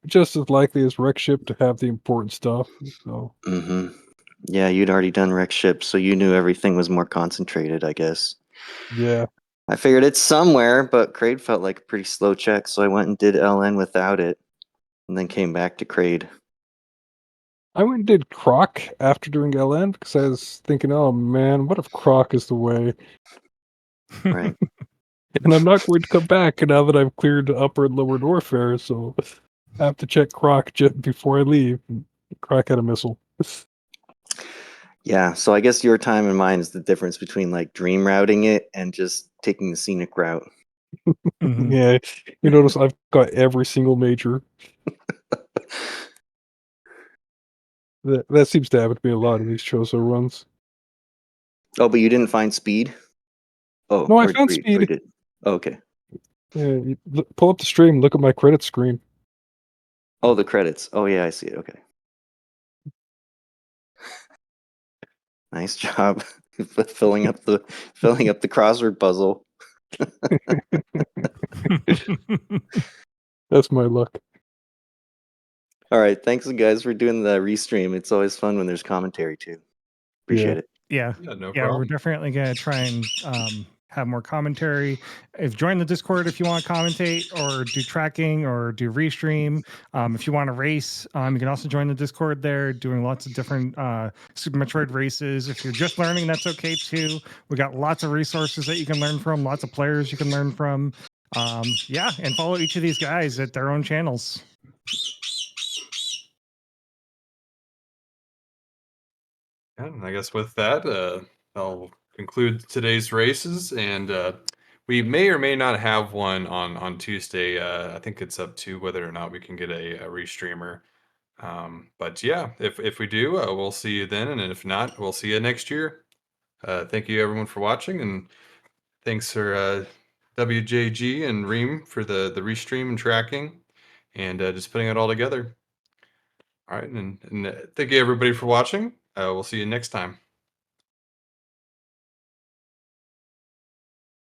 just as likely as Wreck Ship to have the important stuff. So Mm-hmm. Yeah, you'd already done wreck ships, so you knew everything was more concentrated, I guess. yeah, I figured it's somewhere, but Kraid felt like a pretty slow check, so I went and did LN without it, and then came back to Kraid. I went and did Croc after doing LN because I was thinking, oh man, what if Croc is the way? Right. And I'm not going to come back now that I've cleared upper and lower warfare, so I have to check Croc just before I leave. Croc had a missile. Yeah, so I guess your time and mine is the difference between like dream routing it and just taking the scenic route. Mhm. Yeah, you notice I've got every single major. That seems to happen to me a lot in these Chozo runs. Oh, but you didn't find speed? Oh, No, I or found or speed. did? Oh, okay. Yeah, pull up the stream, look at my credit screen. Oh, the credits. Oh, yeah, I see it. Okay. Nice job filling up the crossword puzzle. That's my luck. All right, thanks guys for doing the restream. It's always fun when there's commentary too. Appreciate it. Yeah, Yeah, no yeah, we're problem. definitely gonna try and have more commentary. If join the Discord if you want to commentate or do tracking or do restream. If you want to race, you can also join the Discord there, doing lots of different Super Metroid races. If you're just learning, that's okay too. We got lots of resources that you can learn from, lots of players you can learn from. Yeah, and follow each of these guys at their own channels. Yeah, and I guess with that, I'll conclude today's races, and we may or may not have one on Tuesday. I think it's up to whether or not we can get a restreamer. But yeah, if we do, we'll see you then, and if not, we'll see you next year. Thank you everyone for watching, and thanks for WJG and Reem for the restream and tracking, and just putting it all together. All right, and thank you everybody for watching. We'll see you next time.